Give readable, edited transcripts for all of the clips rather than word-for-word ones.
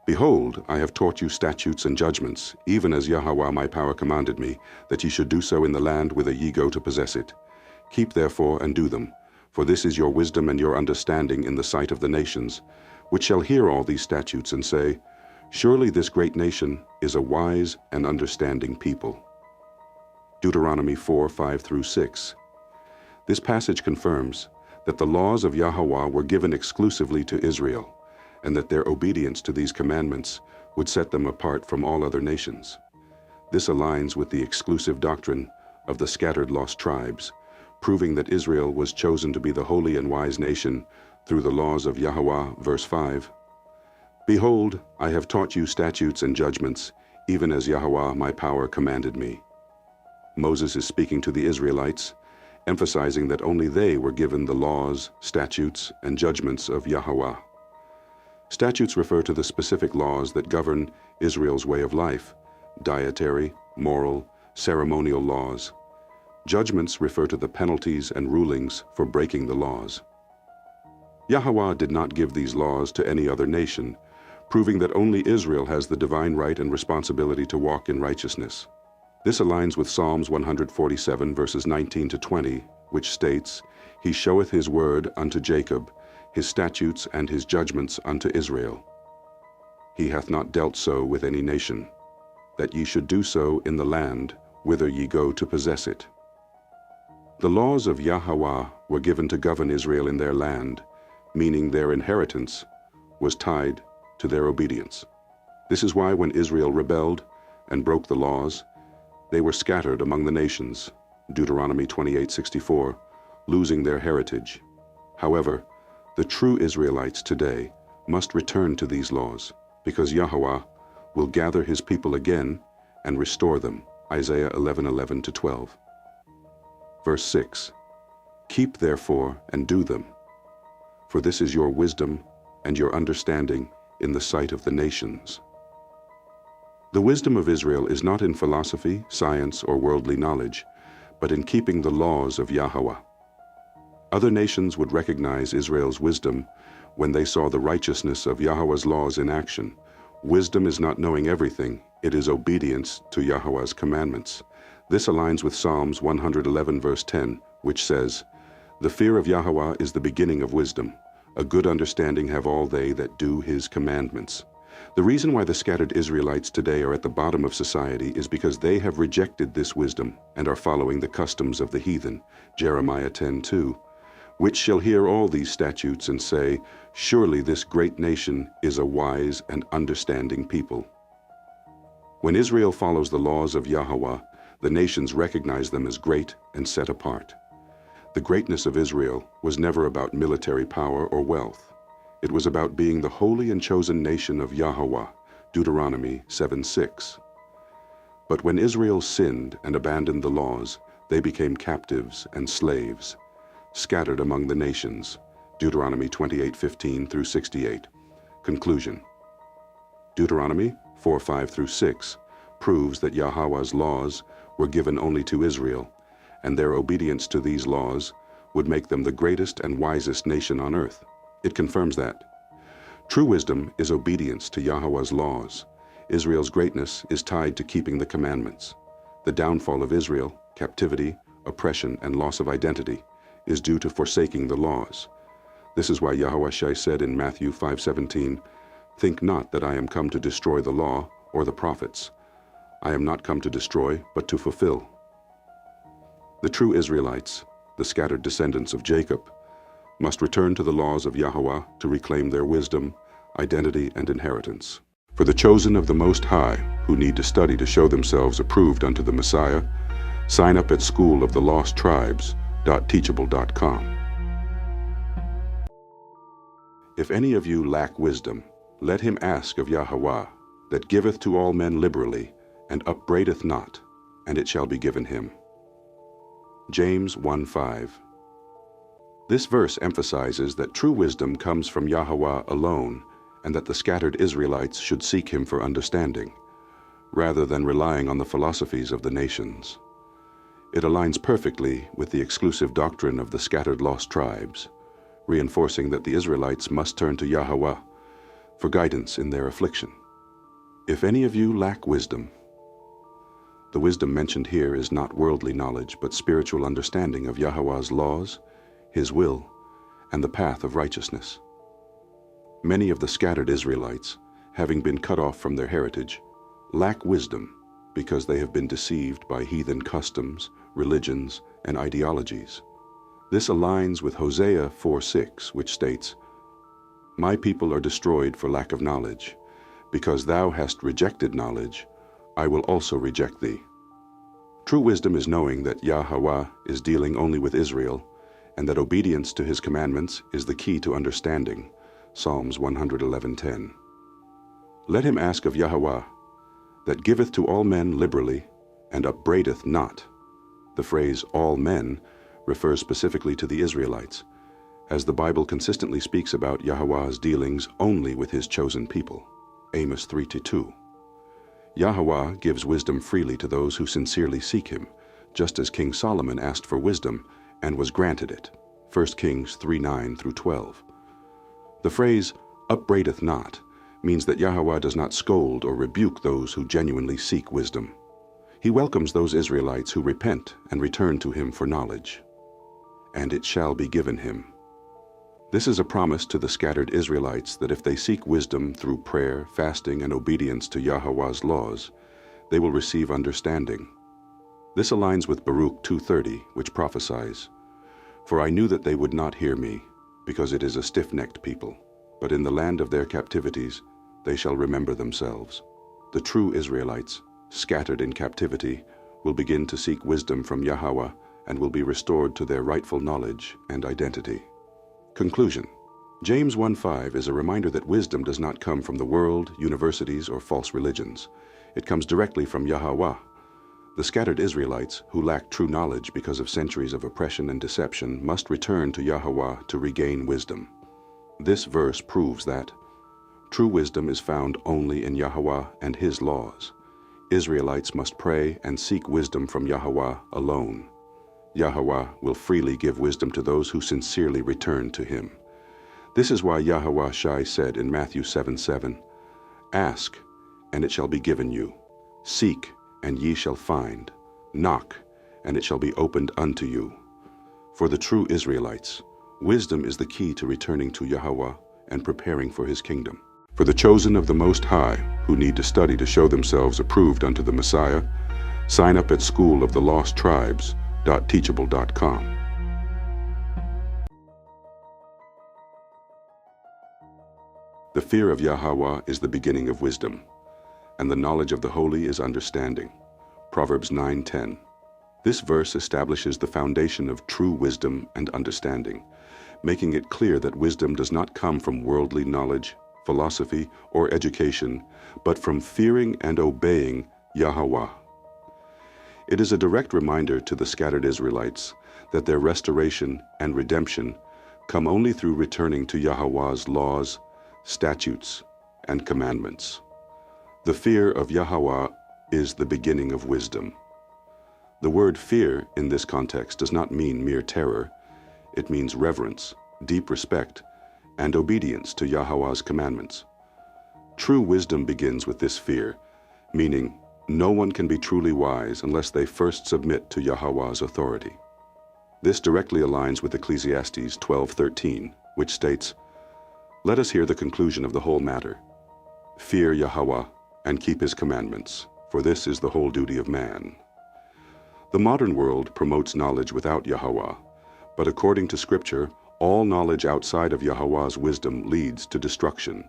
Behold, I have taught you statutes and judgments, even as Yahwah my power commanded me, that ye should do so in the land whither ye go to possess it. Keep therefore and do them, for this is your wisdom and your understanding in the sight of the nations, which shall hear all these statutes and say, Surely this great nation is a wise and understanding people. Deuteronomy 4:5-6. This passage confirms that the laws of Yahwah were given exclusively to Israel, and that their obedience to these commandments would set them apart from all other nations. This aligns with the exclusive doctrine of the scattered lost tribes, proving that Israel was chosen to be the holy and wise nation through the laws of Yahwah, verse 5. Behold, I have taught you statutes and judgments, even as Yahwah my power commanded me. Moses is speaking to the Israelites, emphasizing that only they were given the laws, statutes, and judgments of Yahwah. Statutes refer to the specific laws that govern Israel's way of life, dietary, moral, ceremonial laws. Judgments refer to the penalties and rulings for breaking the laws. Yahwah did not give these laws to any other nation, proving that only Israel has the divine right and responsibility to walk in righteousness. This aligns with Psalms 147 verses 19-20, which states, He showeth his word unto Jacob, his statutes and his judgments unto Israel. He hath not dealt so with any nation, that ye should do so in the land whither ye go to possess it. The laws of Yahwah were given to govern Israel in their land, meaning their inheritance was tied to their obedience. This is why when Israel rebelled and broke the laws, they were scattered among the nations, Deuteronomy 28:64, losing their heritage. However, the true Israelites today must return to these laws, because Yahweh will gather his people again and restore them, Isaiah 11:11-12. Verse 6, Keep therefore and do them, for this is your wisdom and your understanding in the sight of the nations. The wisdom of Israel is not in philosophy, science, or worldly knowledge, but in keeping the laws of Yahweh. Other nations would recognize Israel's wisdom when they saw the righteousness of Yahweh's laws in action. Wisdom is not knowing everything, it is obedience to Yahweh's commandments. This aligns with Psalms 111 verse 10, which says, The fear of Yahweh is the beginning of wisdom. A good understanding have all they that do his commandments. The reason why the scattered Israelites today are at the bottom of society is because they have rejected this wisdom and are following the customs of the heathen, Jeremiah 10:2. Which shall hear all these statutes and say, Surely this great nation is a wise and understanding people. When Israel follows the laws of Yahweh, the nations recognize them as great and set apart. The greatness of Israel was never about military power or wealth. It was about being the holy and chosen nation of Yahweh, Deuteronomy 7:6. But when Israel sinned and abandoned the laws, they became captives and slaves, scattered among the nations, Deuteronomy 28:15-68. Conclusion. Deuteronomy 4:5-6 proves that Yahweh's laws were given only to Israel, and their obedience to these laws would make them the greatest and wisest nation on earth. It confirms that. True wisdom is obedience to Yahweh's laws. Israel's greatness is tied to keeping the commandments. The downfall of Israel, captivity, oppression, and loss of identity is due to forsaking the laws. This is why Yahweh said in Matthew 5:17, Think not that I am come to destroy the law or the prophets. I am not come to destroy, but to fulfill. The true Israelites, the scattered descendants of Jacob, must return to the laws of Yahweh to reclaim their wisdom, identity, and inheritance. For the chosen of the Most High, who need to study to show themselves approved unto the Messiah, sign up at schooloftheLostTribes.teachable.com. If any of you lack wisdom, let him ask of Yahweh, that giveth to all men liberally, and upbraideth not, and it shall be given him. James 1:5. This verse emphasizes that true wisdom comes from Yahweh alone, and that the scattered Israelites should seek him for understanding, rather than relying on the philosophies of the nations. It aligns perfectly with the exclusive doctrine of the scattered lost tribes, reinforcing that the Israelites must turn to Yahweh for guidance in their affliction. If any of you lack wisdom, the wisdom mentioned here is not worldly knowledge, but spiritual understanding of Yahwah's laws, His will, and the path of righteousness. Many of the scattered Israelites, having been cut off from their heritage, lack wisdom because they have been deceived by heathen customs, religions, and ideologies. This aligns with Hosea 4:6, which states, "My people are destroyed for lack of knowledge. Because thou hast rejected knowledge, I will also reject thee." True wisdom is knowing that Yahweh is dealing only with Israel, and that obedience to His commandments is the key to understanding. Psalms 111:10. Let him ask of Yahweh, that giveth to all men liberally, and upbraideth not. The phrase all men refers specifically to the Israelites, as the Bible consistently speaks about Yahweh's dealings only with His chosen people. Amos 3:2. Yahweh gives wisdom freely to those who sincerely seek Him, just as King Solomon asked for wisdom and was granted it. 1 Kings 3:9-12. The phrase, upbraideth not, means that Yahweh does not scold or rebuke those who genuinely seek wisdom. He welcomes those Israelites who repent and return to Him for knowledge. And it shall be given him. This is a promise to the scattered Israelites that if they seek wisdom through prayer, fasting, and obedience to Yahweh's laws, they will receive understanding. This aligns with Baruch 2:30, which prophesies, "For I knew that they would not hear me, because it is a stiff-necked people. But in the land of their captivities they shall remember themselves." The true Israelites, scattered in captivity, will begin to seek wisdom from Yahweh and will be restored to their rightful knowledge and identity. Conclusion. James 1:5 is a reminder that wisdom does not come from the world, universities, or false religions. It comes directly from Yahweh. The scattered Israelites, who lack true knowledge because of centuries of oppression and deception, must return to Yahweh to regain wisdom. This verse proves that true wisdom is found only in Yahweh and His laws. Israelites must pray and seek wisdom from Yahweh alone. Yahweh will freely give wisdom to those who sincerely return to Him. This is why Yahweh Shai said in Matthew 7:7, "Ask, and it shall be given you. Seek, and ye shall find. Knock, and it shall be opened unto you." For the true Israelites, wisdom is the key to returning to Yahweh and preparing for His kingdom. For the chosen of the Most High, who need to study to show themselves approved unto the Messiah, sign up at schooloftheLostTribes.teachable.com. The fear of Yahweh is the beginning of wisdom, and the knowledge of the holy is understanding. Proverbs 9:10. This verse establishes the foundation of true wisdom and understanding, making it clear that wisdom does not come from worldly knowledge, philosophy, or education, but from fearing and obeying Yahweh. It is a direct reminder to the scattered Israelites that their restoration and redemption come only through returning to Yahweh's laws, statutes, and commandments. The fear of Yahweh is the beginning of wisdom. The word fear in this context does not mean mere terror. It means reverence, deep respect, and obedience to Yahweh's commandments. True wisdom begins with this fear, meaning no one can be truly wise unless they first submit to Yahweh's authority. This directly aligns with Ecclesiastes 12:13, which states, "Let us hear the conclusion of the whole matter. Fear Yahweh and keep His commandments, for this is the whole duty of man." The modern world promotes knowledge without Yahweh, but according to Scripture, all knowledge outside of Yahweh's wisdom leads to destruction.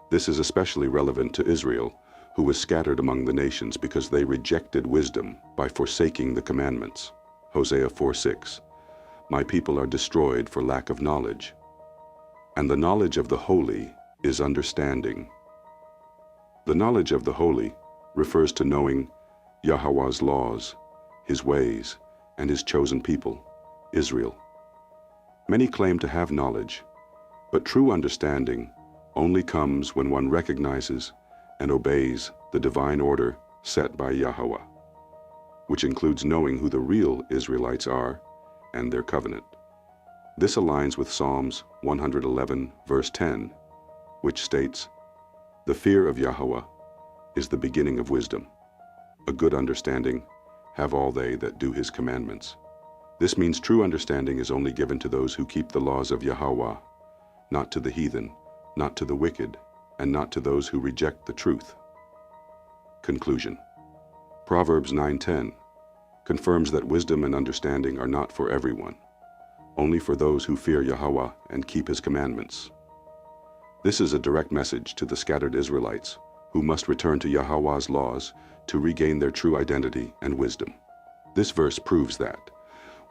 This is especially relevant to Israel, who was scattered among the nations because they rejected wisdom by forsaking the commandments. Hosea 4:6. "My people are destroyed for lack of knowledge." And the knowledge of the holy is understanding. The knowledge of the holy refers to knowing Yahweh's laws, His ways, and His chosen people, Israel. Many claim to have knowledge, but true understanding only comes when one recognizes and obeys the divine order set by Yahweh, which includes knowing who the real Israelites are and their covenant. This aligns with Psalms 111, verse 10, which states, The fear of Yahweh is the beginning of wisdom. A good understanding have all they that do his commandments. This means true understanding is only given to those who keep the laws of Yahweh, not to the heathen, not to the wicked, and not to those who reject the truth. Conclusion. Proverbs 9:10 confirms that wisdom and understanding are not for everyone, only for those who fear Yahweh and keep his commandments. This is a direct message to the scattered Israelites who must return to Yahweh's laws to regain their true identity and wisdom. This verse proves that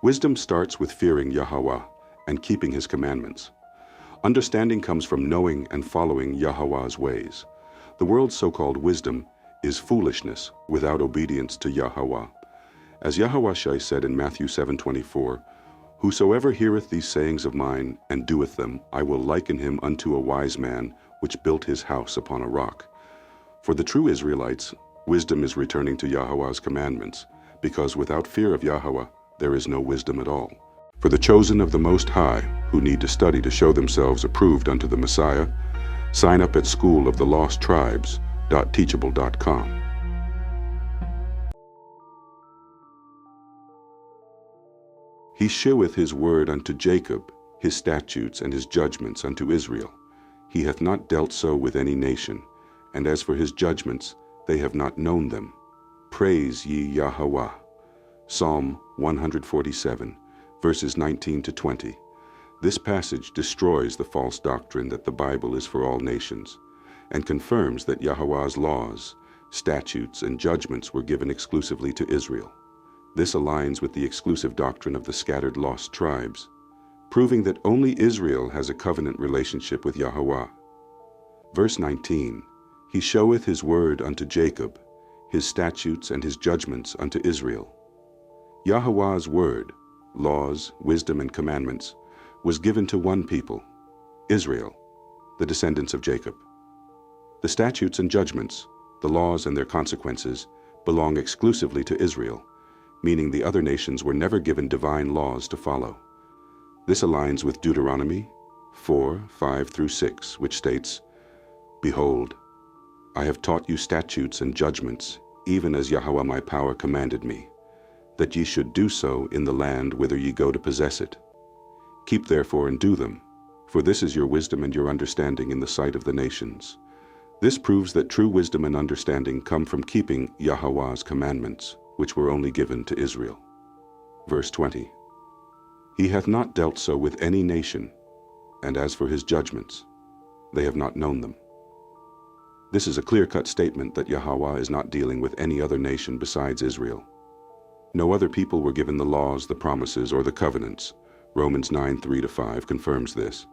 wisdom starts with fearing Yahweh and keeping his commandments. Understanding comes from knowing and following Yahweh's ways. The world's so-called wisdom is foolishness without obedience to Yahweh. As Yahweh said in Matthew 7:24, "Whosoever heareth these sayings of mine and doeth them, I will liken him unto a wise man which built his house upon a rock." For the true Israelites, wisdom is returning to Yahweh's commandments, because without fear of Yahweh, there is no wisdom at all. For the chosen of the Most High, who need to study to show themselves approved unto the Messiah, sign up at schooloftheLostTribes.teachable.com. He sheweth his word unto Jacob, his statutes and his judgments unto Israel. He hath not dealt so with any nation, and as for his judgments, they have not known them. Praise ye Yahweh. Psalm 147, verses 19 to 20. This passage destroys the false doctrine that the Bible is for all nations, and confirms that Yahweh's laws, statutes, and judgments were given exclusively to Israel. This aligns with the exclusive doctrine of the scattered lost tribes, proving that only Israel has a covenant relationship with Yahweh. Verse 19, He showeth his word unto Jacob, his statutes and his judgments unto Israel. Yahweh's word, laws, wisdom, and commandments, was given to one people, Israel, the descendants of Jacob. The statutes and judgments, the laws and their consequences, belong exclusively to Israel, meaning the other nations were never given divine laws to follow. This aligns with Deuteronomy 4:5-6, which states, "Behold, I have taught you statutes and judgments, even as Yahweh my power commanded me, that ye should do so in the land whither ye go to possess it. Keep therefore and do them, for this is your wisdom and your understanding in the sight of the nations." This proves that true wisdom and understanding come from keeping Yahweh's commandments, which were only given to Israel. Verse 20, He hath not dealt so with any nation, and as for his judgments, they have not known them. This is a clear-cut statement that Yahweh is not dealing with any other nation besides Israel. No other people were given the laws, the promises, or the covenants. Romans 9:3-5 confirms this.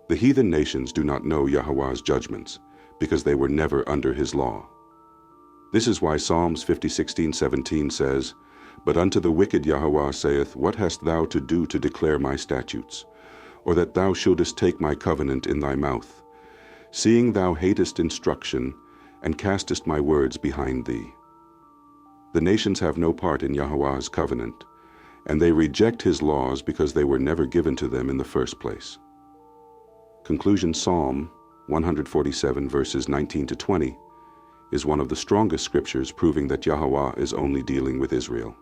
The heathen nations do not know Yahweh's judgments, because they were never under his law. This is why Psalms 50:16-17 says, "But unto the wicked Yahweh saith, What hast thou to do to declare my statutes? Or that thou shouldest take my covenant in thy mouth? Seeing thou hatest instruction, and castest my words behind thee." The nations have no part in Yahweh's covenant, and they reject his laws because they were never given to them in the first place. Conclusion. Psalm 147 verses 19-20 is one of the strongest scriptures proving that Yahweh is only dealing with Israel.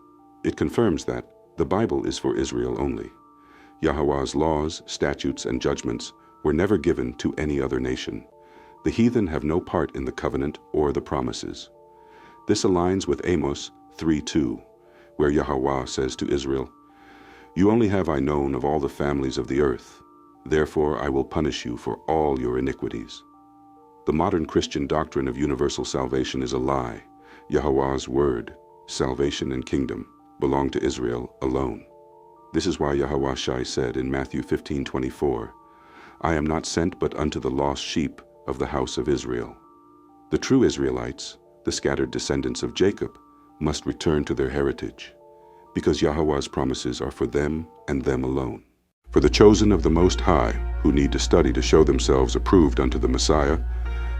It confirms that the Bible is for Israel only. Yahweh's laws, statutes, and judgments were never given to any other nation. The heathen have no part in the covenant or the promises. This aligns with Amos 3:2, where Yahweh says to Israel, "You only have I known of all the families of the earth. Therefore I will punish you for all your iniquities." The modern Christian doctrine of universal salvation is a lie. Yahweh's word, salvation and kingdom, belong to Israel alone. This is why Yahweh said in Matthew 15:24, "I am not sent but unto the lost sheep of the house of Israel." The true Israelites, the scattered descendants of Jacob, must return to their heritage, because Yahweh's promises are for them and them alone. For the chosen of the Most High, who need to study to show themselves approved unto the Messiah,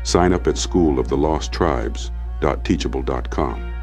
sign up at schooloftheLostTribes.teachable.com.